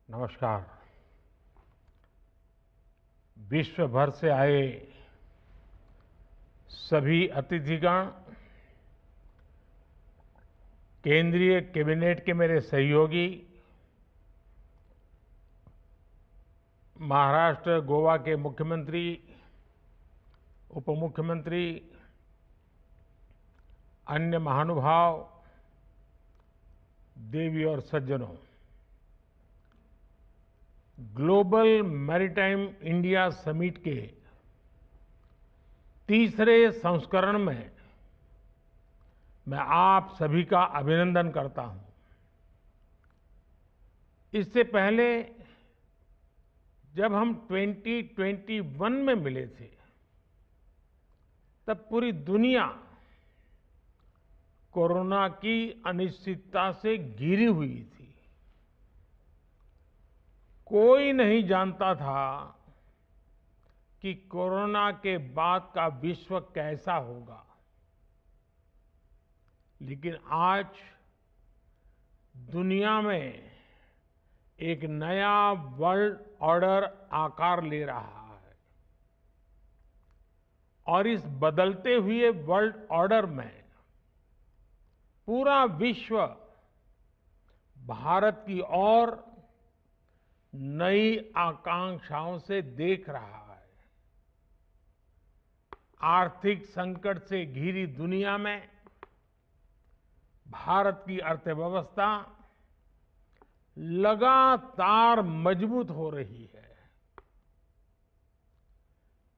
नमस्कार। विश्व भर से आए सभी अतिथिगण, केंद्रीय कैबिनेट के मेरे सहयोगी, महाराष्ट्र गोवा के मुख्यमंत्री, उप मुख्यमंत्री, अन्य महानुभाव, देवी और सज्जनों, ग्लोबल मैरीटाइम इंडिया समिट के तीसरे संस्करण में मैं आप सभी का अभिनंदन करता हूं। इससे पहले जब हम 2021 में मिले थे, तब पूरी दुनिया कोरोना की अनिश्चितता से घिरी हुई थी। कोई नहीं जानता था कि कोरोना के बाद का विश्व कैसा होगा। लेकिन आज दुनिया में एक नया वर्ल्ड ऑर्डर आकार ले रहा है और इस बदलते हुए वर्ल्ड ऑर्डर में पूरा विश्व भारत की ओर नई आकांक्षाओं से देख रहा है। आर्थिक संकट से घिरी दुनिया में भारत की अर्थव्यवस्था लगातार मजबूत हो रही है।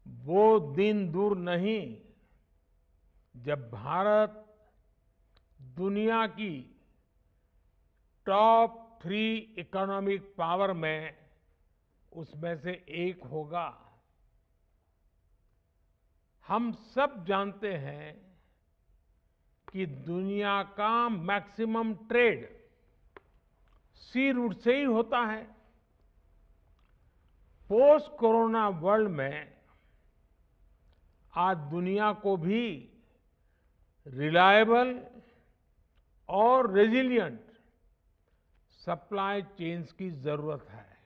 वो दिन दूर नहीं जब भारत दुनिया की टॉप 3 इकोनॉमिक पावर में उसमें से एक होगा। हम सब जानते हैं कि दुनिया का मैक्सिमम ट्रेड सी रूट से ही होता है। पोस्ट कोरोना वर्ल्ड में आज दुनिया को भी रिलायबल और रेजिलिएंट सप्लाई चेन्स की जरूरत है।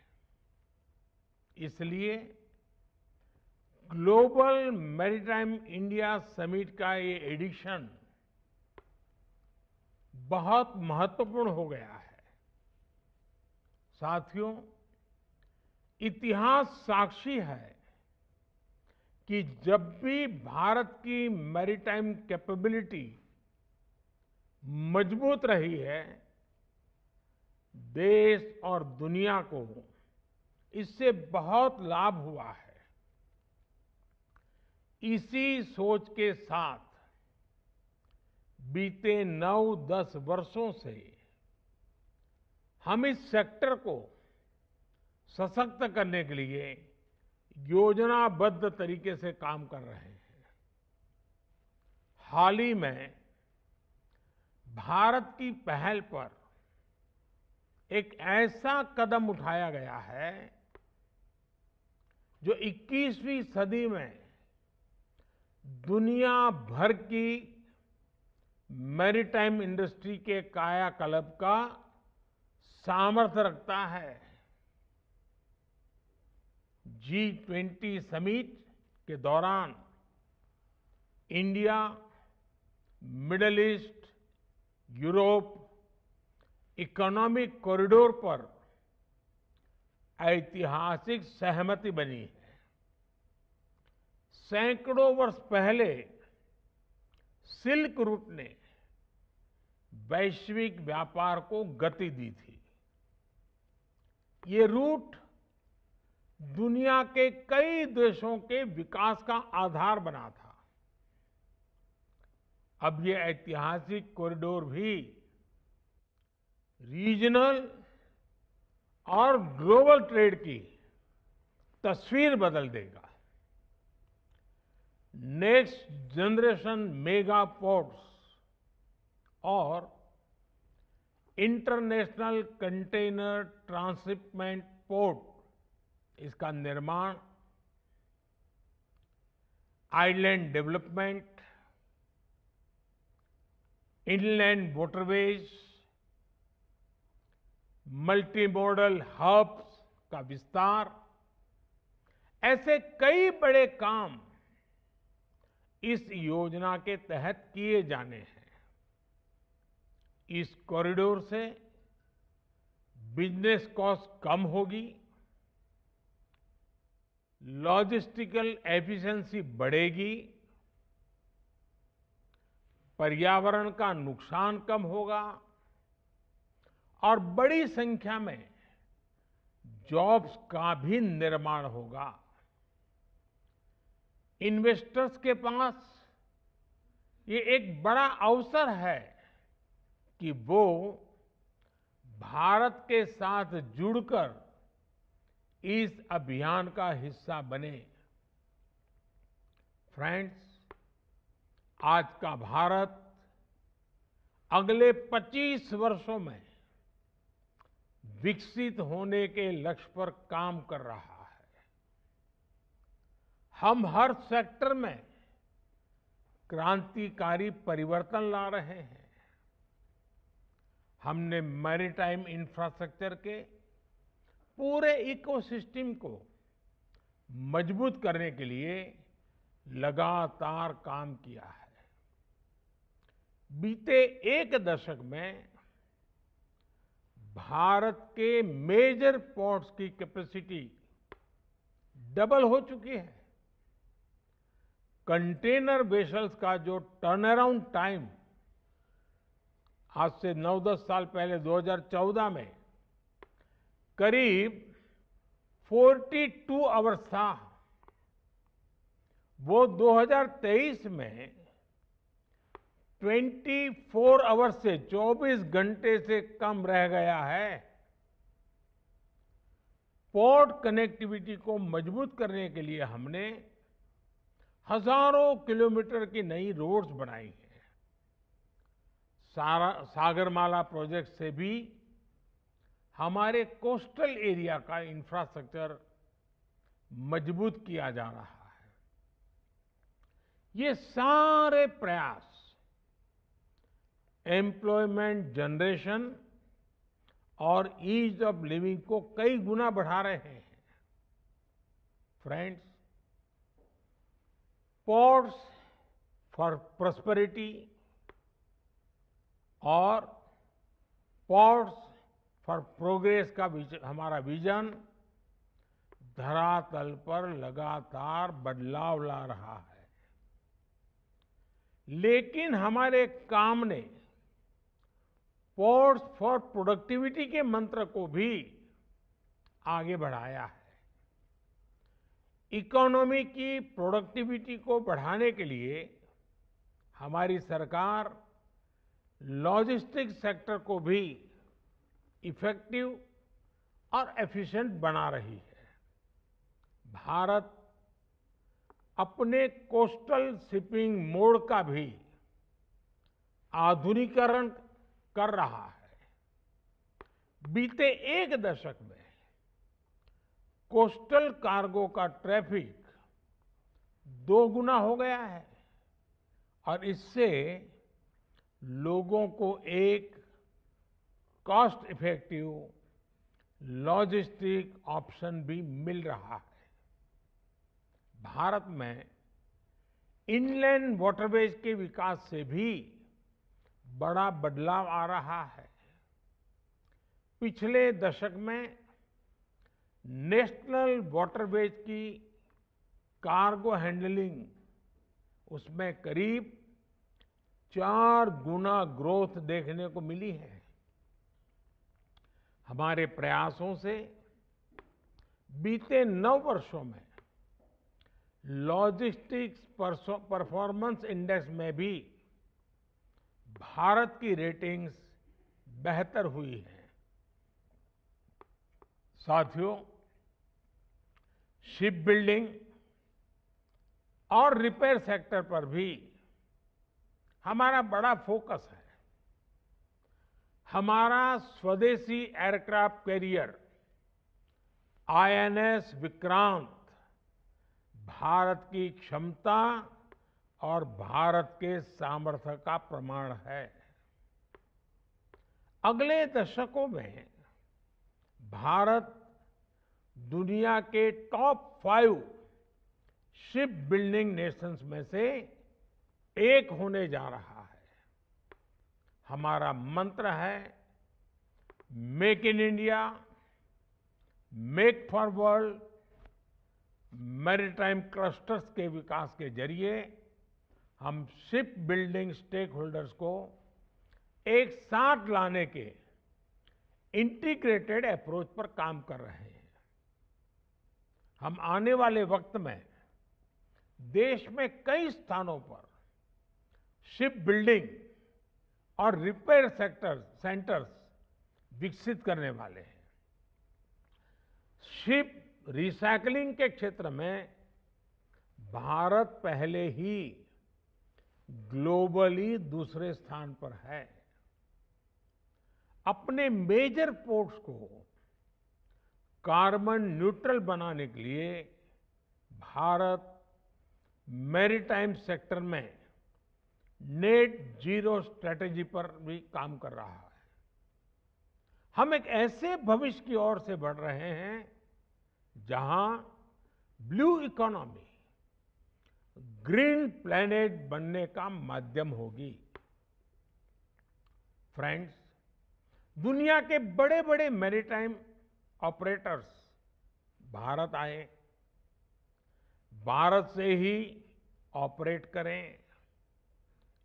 इसलिए ग्लोबल मैरीटाइम इंडिया समिट का ये एडिशन बहुत महत्वपूर्ण हो गया है। साथियों, इतिहास साक्षी है कि जब भी भारत की मैरीटाइम कैपेबिलिटी मजबूत रही है, देश और दुनिया को इससे बहुत लाभ हुआ है। इसी सोच के साथ बीते 9-10 वर्षों से हम इस सेक्टर को सशक्त करने के लिए योजनाबद्ध तरीके से काम कर रहे हैं। हाल ही में भारत की पहल पर एक ऐसा कदम उठाया गया है जो 21वीं सदी में दुनिया भर की मैरीटाइम इंडस्ट्री के कायाकल्प का सामर्थ्य रखता है। G20 समिट के दौरान India, middle east, Europe economic corridor पर ऐतिहासिक सहमति बनी है। सैकड़ों वर्ष पहले सिल्क रूट ने वैश्विक व्यापार को गति दी थी। ये रूट दुनिया के कई देशों के विकास का आधार बना था। अब ये ऐतिहासिक कॉरिडोर भी रीजनल और ग्लोबल ट्रेड की तस्वीर बदल देगा। नेक्स्ट जनरेशन मेगा पोर्ट्स और इंटरनेशनल कंटेनर ट्रांसशिपमेंट पोर्ट, इसका निर्माण, island development, inland waterways, multi modal hubs का विस्तार, ऐसे कई बड़े काम इस योजना के तहत किए जाने हैं। इस कॉरिडोर से बिजनेस कॉस्ट कम होगी, लॉजिस्टिकल एफिशिएंसी बढ़ेगी, पर्यावरण का नुकसान कम होगा और बड़ी संख्या में जॉब्स का भी निर्माण होगा। इन्वेस्टर्स के पास ये एक बड़ा अवसर है कि वो भारत के साथ जुड़कर इस अभियान का हिस्सा बने। फ्रेंड्स, आज का भारत अगले 25 वर्षों में विकसित होने के लक्ष्य पर काम कर रहा है। हम हर सेक्टर में क्रांतिकारी परिवर्तन ला रहे हैं। हमने मैरीटाइम इंफ्रास्ट्रक्चर के पूरे इकोसिस्टम को मजबूत करने के लिए लगातार काम किया है। बीते एक दशक में भारत के मेजर पोर्ट्स की कैपेसिटी डबल हो चुकी है। कंटेनर वेसल्स का जो टर्न अराउंड टाइम आज से 9-10 साल पहले 2014 में करीब 42 आवर्स था, वो 2023 में 24 आवर्स से 24 घंटे से कम रह गया है। पोर्ट कनेक्टिविटी को मजबूत करने के लिए हमने हजारों किलोमीटर की नई रोड्स बनाई हैं। सागरमाला प्रोजेक्ट से भी हमारे कोस्टल एरिया का इंफ्रास्ट्रक्चर मजबूत किया जा रहा है। ये सारे प्रयास एम्प्लॉयमेंट जनरेशन और ईज ऑफ लिविंग को कई गुना बढ़ा रहे हैं। फ्रेंड्स, पोर्ट्स फॉर प्रॉस्पेरिटी और पोर्ट्स फॉर प्रोग्रेस का हमारा विजन धरातल पर लगातार बदलाव ला रहा है। लेकिन हमारे काम ने पोर्ट्स फॉर प्रोडक्टिविटी के मंत्र को भी आगे बढ़ाया है। इकोनॉमी की प्रोडक्टिविटी को बढ़ाने के लिए हमारी सरकार लॉजिस्टिक्स सेक्टर को भी इफेक्टिव और एफिशिएंट बना रही है। भारत अपने कोस्टल शिपिंग मोड का भी आधुनिकीकरण कर रहा है। बीते एक दशक में कोस्टल कार्गो का ट्रैफिक 2 गुना हो गया है और इससे लोगों को एक कॉस्ट इफेक्टिव लॉजिस्टिक ऑप्शन भी मिल रहा है। भारत में इनलैंड वाटरवेज के विकास से भी बड़ा बदलाव आ रहा है। पिछले दशक में नेशनल वाटरवेज की कार्गो हैंडलिंग उसमें करीब 4 गुना ग्रोथ देखने को मिली है। हमारे प्रयासों से बीते 9 वर्षों में लॉजिस्टिक्स परफॉर्मेंस इंडेक्स में भी भारत की रेटिंग्स बेहतर हुई है। साथियों, शिप बिल्डिंग और रिपेयर सेक्टर पर भी हमारा बड़ा फोकस है। हमारा स्वदेशी aircraft carrier INS Vikrant Bharat की क्षमता और भारत के सामर्थ्य का प्रमाण है। अगले दशकों में भारत दुनिया के टॉप 5 शिप बिल्डिंग नेशंस में से एक होने जा रहा है। हमारा मंत्र है make in India, make for world. Maritime clusters के विकास के जरिए हम शिप बिल्डिंग स्टेक होल्डर्स को एक साथ लाने के इंटीग्रेटेड अप्रोच पर काम कर रहे हैं। हम आने वाले वक्त में देश में कई स्थानों पर शिप बिल्डिंग और रिपेयर सेंटर्स विकसित करने वाले हैं। शिप रिसाइकलिंग के क्षेत्र में भारत पहले ही ग्लोबली दूसरे स्थान पर है। अपने मेजर पोर्ट्स को कार्बन न्यूट्रल बनाने के लिए भारत मैरीटाइम सेक्टर में नेट जीरो स्ट्रेटेजी पर भी काम कर रहा है। हम एक ऐसे भविष्य की ओर से बढ़ रहे हैं जहां ब्लू इकोनॉमी ग्रीन प्लैनेट बनने का माध्यम होगी। फ्रेंड्स, दुनिया के बड़े बड़े मैरीटाइम ऑपरेटर्स भारत आए, भारत से ही ऑपरेट करें,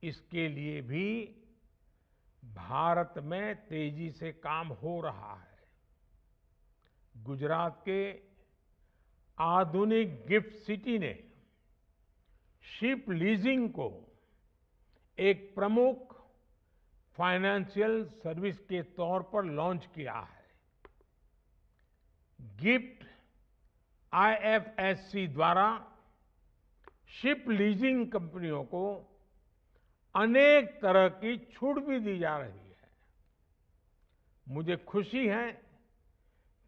इसके लिए भी भारत में तेजी से काम हो रहा है। गुजरात के आधुनिक गिफ्ट सिटी ने शिप लीजिंग को एक प्रमुख फाइनेंशियल सर्विस के तौर पर लॉन्च किया है। गिफ्ट आईएफएससी द्वारा शिप लीजिंग कंपनियों को अनेक तरह की छूट भी दी जा रही है। मुझे खुशी है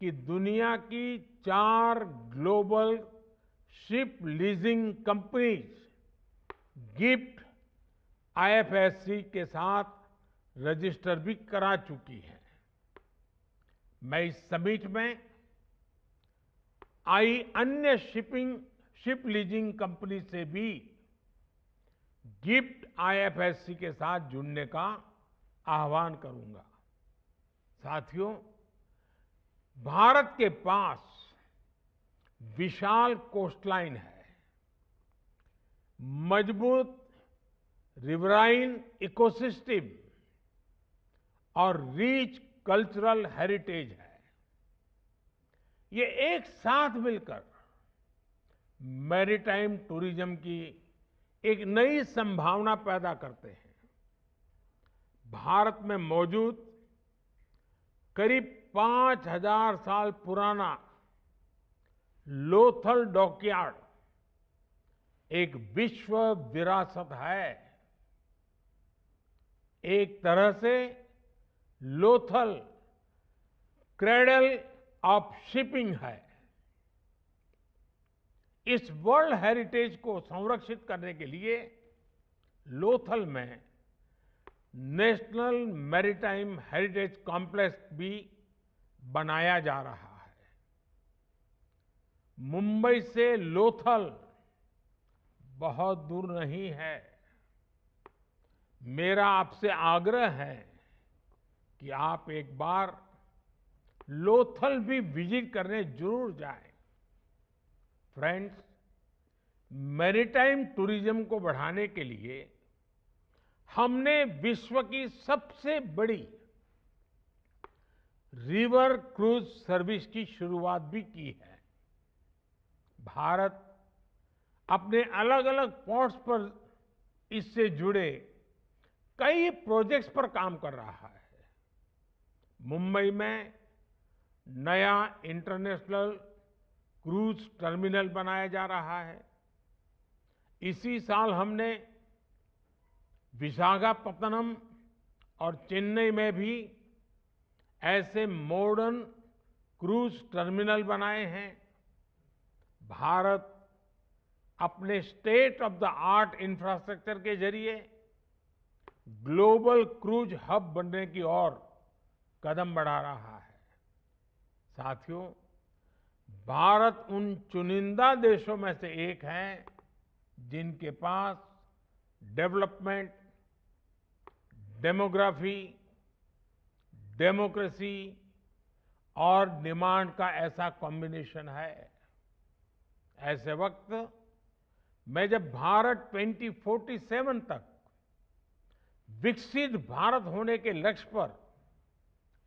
कि दुनिया की 4 global ship leasing companies GIFT IFSC के साथ रजिस्टर भी करा चुकी है। मैं इस समिट में आई अन्य शिप लीजिंग कंपनी से भी गिफ्ट आईएफएससी के साथ जुड़ने का आह्वान करूंगा। साथियों, भारत के पास विशाल कोस्टलाइन है, मजबूत रिवराइन इकोसिस्टम और रिच कल्चरल हेरिटेज है। ये एक साथ मिलकर मैरीटाइम टूरिज्म की एक नई संभावना पैदा करते हैं। भारत में मौजूद करीब 5000 साल पुराना लोथल डॉकयार्ड एक विश्व विरासत है। एक तरह से लोथल क्रेडल ऑफ शिपिंग है। इस वर्ल्ड हेरिटेज को संरक्षित करने के लिए लोथल में नेशनल मैरीटाइम हेरिटेज कॉम्प्लेक्स भी बनाया जा रहा है। मुंबई से लोथल बहुत दूर नहीं है। मेरा आपसे आग्रह है कि आप एक बार लोथल भी विजिट करने जरूर जाएं। फ्रेंड्स, मैरीटाइम टूरिज्म को बढ़ाने के लिए हमने विश्व की सबसे बड़ी रिवर क्रूज सर्विस की शुरुआत भी की है। भारत अपने अलग अलग पोर्ट्स पर इससे जुड़े कई प्रोजेक्ट्स पर काम कर रहा है। मुंबई में नया इंटरनेशनल क्रूज टर्मिनल बनाया जा रहा है। इसी साल हमने विशाखापत्तनम और चेन्नई में भी ऐसे मॉडर्न क्रूज टर्मिनल बनाए हैं। भारत अपने state of the art infrastructure के जरिए ग्लोबल क्रूज हब बनने की ओर कदम बढ़ा रहा है। साथियों, भारत उन चुनिंदा देशों में से एक है जिनके पास डेवलपमेंट, डेमोग्राफी, डेमोक्रेसी और डिमांड का ऐसा कॉम्बिनेशन है। ऐसे वक्त मैं जब भारत 2047 तक विकसित भारत होने के लक्ष्य पर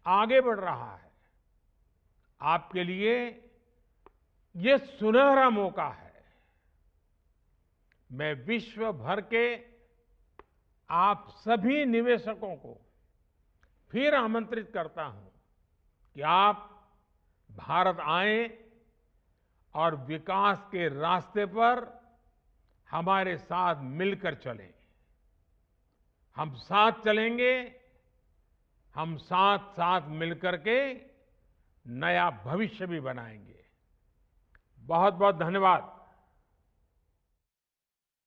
आगे बढ़ रहा है, आपके लिए ये सुनहरा मौका है। मैं विश्व भर के आप सभी निवेशकों को फिर आमंत्रित करता हूं कि आप भारत आएं और विकास के रास्ते पर हमारे साथ मिलकर चलें। हम साथ चलेंगे, हम साथ साथ मिलकर के नया भविष्य भी बनाएंगे। बहुत बहुत धन्यवाद।